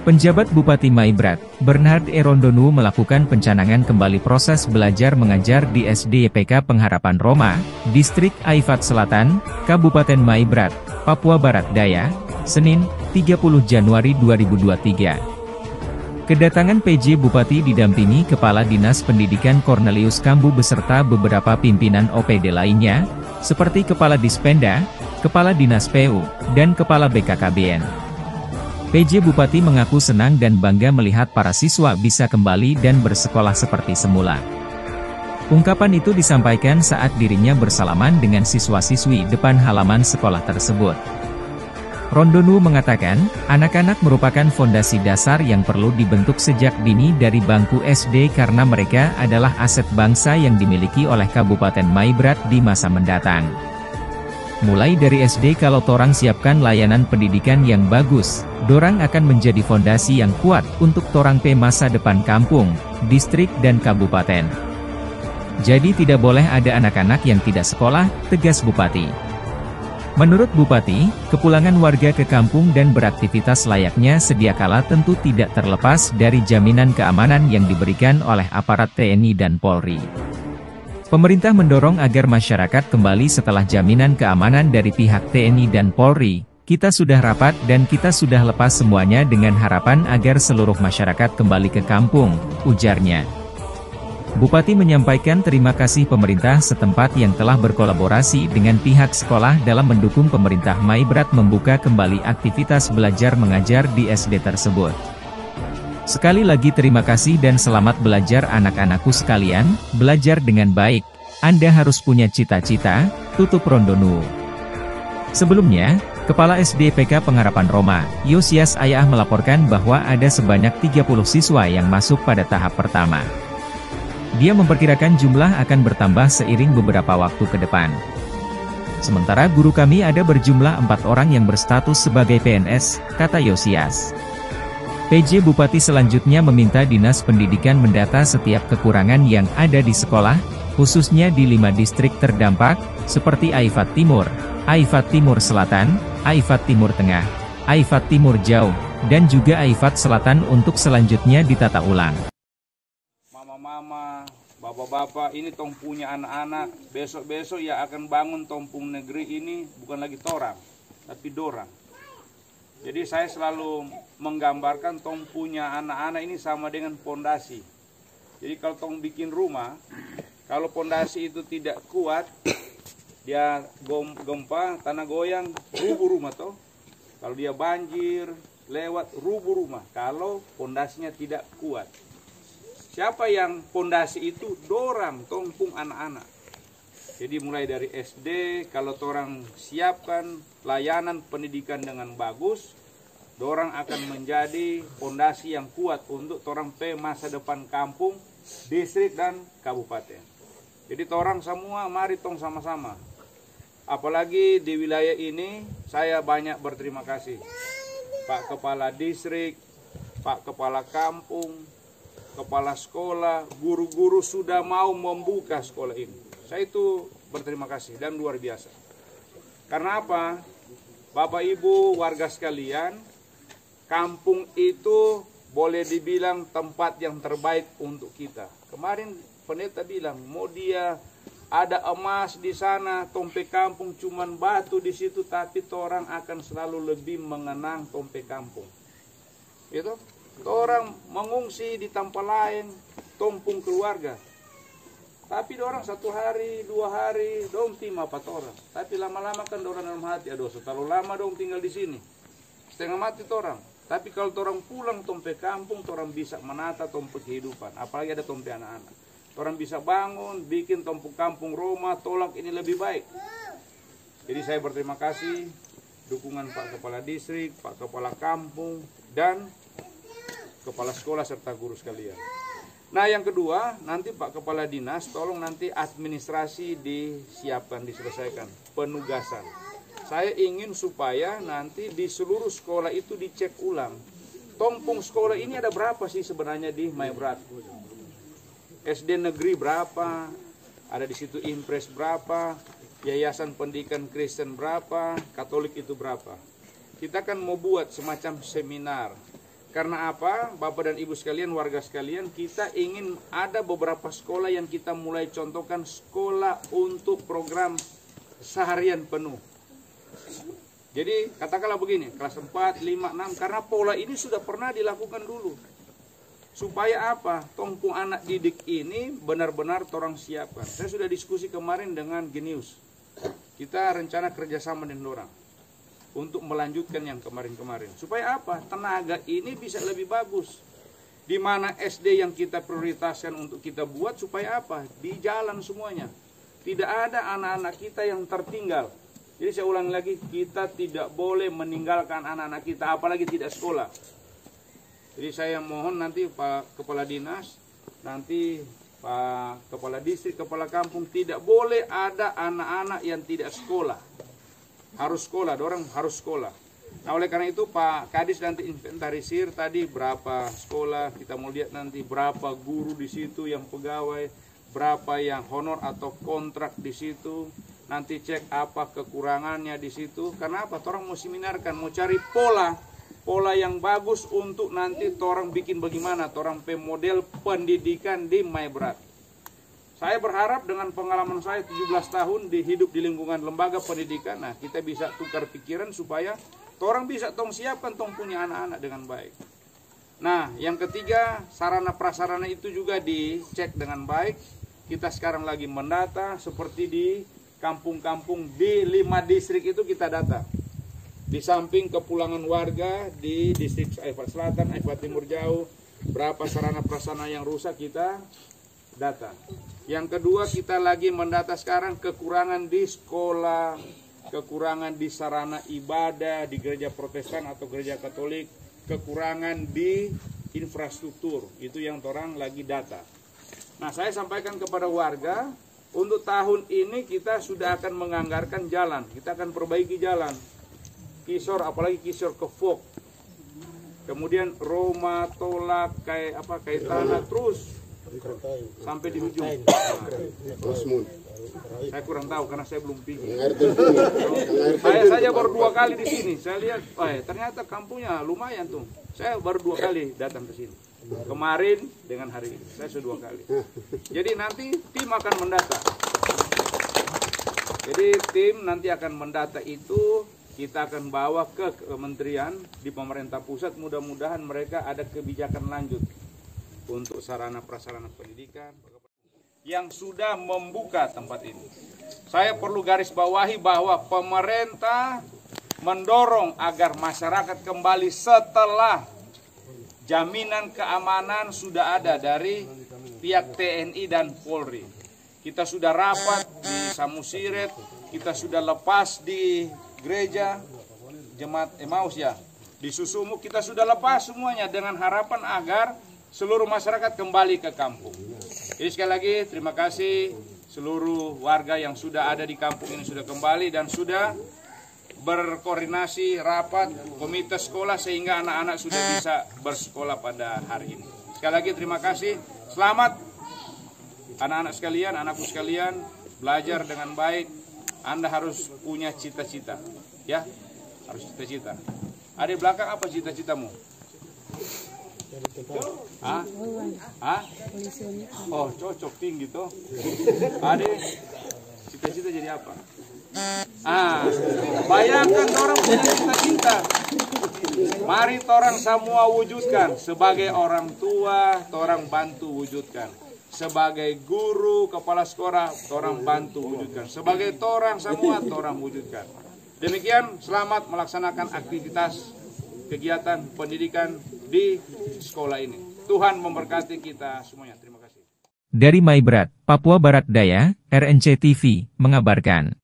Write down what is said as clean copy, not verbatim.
Penjabat Bupati Maibrat, Bernhard Erondonu melakukan pencanangan kembali proses belajar mengajar di SD YPK Pengharapan Roma, Distrik Aifat Selatan, Kabupaten Maibrat, Papua Barat Daya, Senin, 30 Januari 2023. Kedatangan PJ Bupati didampingi Kepala Dinas Pendidikan Cornelius Kambu beserta beberapa pimpinan OPD lainnya, seperti Kepala Dispenda, Kepala Dinas PU, dan Kepala BKKBN. PJ Bupati mengaku senang dan bangga melihat para siswa bisa kembali dan bersekolah seperti semula. Ungkapan itu disampaikan saat dirinya bersalaman dengan siswa-siswi depan halaman sekolah tersebut. Rondonu mengatakan, anak-anak merupakan fondasi dasar yang perlu dibentuk sejak dini dari bangku SD karena mereka adalah aset bangsa yang dimiliki oleh Kabupaten Maibrat di masa mendatang. Mulai dari SD kalau torang siapkan layanan pendidikan yang bagus, dorang akan menjadi fondasi yang kuat untuk torang pe masa depan kampung, distrik dan kabupaten. Jadi tidak boleh ada anak-anak yang tidak sekolah, tegas Bupati. Menurut Bupati, kepulangan warga ke kampung dan beraktivitas layaknya sedia kala tentu tidak terlepas dari jaminan keamanan yang diberikan oleh aparat TNI dan Polri. Pemerintah mendorong agar masyarakat kembali setelah jaminan keamanan dari pihak TNI dan Polri. Kita sudah rapat dan kita sudah lepas semuanya dengan harapan agar seluruh masyarakat kembali ke kampung, ujarnya. Bupati menyampaikan terima kasih pemerintah setempat yang telah berkolaborasi dengan pihak sekolah dalam mendukung pemerintah Maibrat membuka kembali aktivitas belajar mengajar di SD tersebut. Sekali lagi terima kasih dan selamat belajar anak-anakku sekalian, belajar dengan baik. Anda harus punya cita-cita, tutup Rondonu. Sebelumnya, Kepala SD PK Pengharapan Roma, Yosias Ayah melaporkan bahwa ada sebanyak 30 siswa yang masuk pada tahap pertama. Dia memperkirakan jumlah akan bertambah seiring beberapa waktu ke depan. Sementara guru kami ada berjumlah 4 orang yang berstatus sebagai PNS, kata Yosias. PJ Bupati selanjutnya meminta Dinas Pendidikan mendata setiap kekurangan yang ada di sekolah, khususnya di 5 distrik terdampak, seperti Aifat Timur, Aifat Timur Selatan, Aifat Timur Tengah, Aifat Timur Jauh, dan juga Aifat Selatan untuk selanjutnya ditata ulang. Mama-mama, bapak-bapak, ini tong punya anak-anak, besok-besok ya akan bangun Tompung Negeri ini bukan lagi torang, tapi dorang. Jadi saya selalu menggambarkan tong punya anak-anak ini sama dengan pondasi. Jadi kalau tong bikin rumah, kalau pondasi itu tidak kuat, dia gempa, tanah goyang, rubuh rumah toh. Kalau dia banjir, lewat rubuh rumah. Kalau pondasinya tidak kuat. Siapa yang pondasi itu? Dorang, tompung anak-anak. Jadi mulai dari SD, kalau orang siapkan layanan pendidikan dengan bagus, dorang akan menjadi fondasi yang kuat untuk orang pe masa depan kampung, distrik dan kabupaten. Jadi orang semua mari tong sama-sama. Apalagi di wilayah ini saya banyak berterima kasih. Pak Kepala Distrik, Pak Kepala Kampung, Kepala Sekolah, guru-guru sudah mau membuka sekolah ini. Saya itu berterima kasih dan luar biasa. Karena apa? Bapak Ibu warga sekalian, kampung itu boleh dibilang tempat yang terbaik untuk kita. Kemarin pendeta bilang, mau dia ada emas di sana, tompe kampung cuman batu di situ, tapi orang akan selalu lebih mengenang tompe kampung. Itu, orang mengungsi di tempat lain, tompung keluarga. Tapi orang 1 hari, 2 hari, dong timah 4 orang. Tapi lama-lama kan orang dalam hati, aduh terlalu lama dong tinggal di sini. Setengah mati orang. Tapi kalau orang pulang tompe kampung, orang bisa menata tompe kehidupan. Apalagi ada tompe anak-anak. Orang bisa bangun, bikin tompe kampung Roma, tolak ini lebih baik. Jadi saya berterima kasih dukungan Pak Kepala Distrik, Pak Kepala Kampung, dan Kepala Sekolah serta guru sekalian. Nah yang kedua, nanti Pak Kepala Dinas tolong nanti administrasi disiapkan, diselesaikan, penugasan. Saya ingin supaya nanti di seluruh sekolah itu dicek ulang. Tompung sekolah ini ada berapa sih sebenarnya di Maibrat? SD negeri berapa? Ada di situ impres berapa? Yayasan Pendidikan Kristen berapa? Katolik itu berapa? Kita kan mau buat semacam seminar. Karena apa? Bapak dan Ibu sekalian, warga sekalian, kita ingin ada beberapa sekolah yang kita mulai contohkan sekolah untuk program seharian penuh. Jadi katakanlah begini, kelas 4, 5, 6, karena pola ini sudah pernah dilakukan dulu. Supaya apa? Tompung anak didik ini benar-benar torang siapkan. Saya sudah diskusi kemarin dengan Genius. Kita rencana kerjasama dengan orang untuk melanjutkan yang kemarin-kemarin. Supaya apa? Tenaga ini bisa lebih bagus. Di mana SD yang kita prioritaskan untuk kita buat, supaya apa? Di jalan semuanya. Tidak ada anak-anak kita yang tertinggal. Jadi saya ulangi lagi, kita tidak boleh meninggalkan anak-anak kita, apalagi tidak sekolah. Jadi saya mohon nanti Pak Kepala Dinas, nanti Pak Kepala Distrik, Kepala Kampung, tidak boleh ada anak-anak yang tidak sekolah. Harus sekolah, dorang harus sekolah. Nah oleh karena itu Pak Kadis nanti inventarisir tadi berapa sekolah, kita mau lihat nanti berapa guru di situ yang pegawai, berapa yang honor atau kontrak di situ. Nanti cek apa kekurangannya di situ. Karena apa? Torang mau seminarkan, mau cari pola yang bagus untuk nanti torang bikin bagaimana torang pemodel pendidikan di Maibrat. Saya berharap dengan pengalaman saya 17 tahun hidup di lingkungan lembaga pendidikan, nah kita bisa tukar pikiran supaya torang bisa tong siapkan tong punya anak-anak dengan baik. Nah, yang ketiga, sarana prasarana itu juga dicek dengan baik. Kita sekarang lagi mendata seperti di kampung-kampung di 5 distrik itu kita data. Di samping kepulangan warga di distrik Aifat Selatan, Aifat Timur Jauh, berapa sarana prasarana yang rusak kita data. Yang kedua, kita lagi mendata sekarang kekurangan di sekolah, kekurangan di sarana ibadah di gereja Protestan atau gereja Katolik, kekurangan di infrastruktur. Itu yang orang lagi data. Nah, saya sampaikan kepada warga, untuk tahun ini kita sudah akan menganggarkan jalan, kita akan perbaiki jalan. Kisor, apalagi kisor ke Fok. Kemudian Roma, Tolak, kayak tanah terus sampai di ujung. Saya kurang tahu karena saya belum pergi. Saya saja baru 2 kali di sini. Saya lihat, ternyata kampungnya lumayan tuh. Saya baru 2 kali datang ke sini. Kemarin dengan hari ini, saya sudah 2 kali. Jadi nanti tim akan mendata. Jadi tim nanti akan mendata itu, kita akan bawa ke kementerian di pemerintah pusat. Mudah-mudahan mereka ada kebijakan lanjut untuk sarana prasarana pendidikan yang sudah membuka tempat ini. Saya perlu garis bawahi bahwa pemerintah mendorong agar masyarakat kembali setelah jaminan keamanan sudah ada dari pihak TNI dan Polri. Kita sudah rapat di Samusiret, kita sudah lepas di gereja Jemaat Emmaus ya. Di Susumu kita sudah lepas semuanya dengan harapan agar seluruh masyarakat kembali ke kampung. Jadi sekali lagi terima kasih seluruh warga yang sudah ada di kampung ini sudah kembali dan sudah berkoordinasi rapat komite sekolah sehingga anak-anak sudah bisa bersekolah pada hari ini. Sekali lagi terima kasih. Selamat anak-anak sekalian, anakku sekalian, belajar dengan baik. Anda harus punya cita-cita, ya, harus cita-cita. Ada di belakang apa cita-citamu? Oh, cocok tinggi toh. Ada cita-cita jadi apa? Bayangkan orang punya cita-cita. Mari orang semua wujudkan. Sebagai orang tua, orang bantu wujudkan. Sebagai guru, kepala sekolah, orang bantu wujudkan. Sebagai orang semua, orang wujudkan. Demikian, selamat melaksanakan aktivitas kegiatan pendidikan di sekolah ini. Tuhan memberkati kita semuanya. Terima kasih. Dari Maibrat, Papua Barat Daya, RNC TV mengabarkan.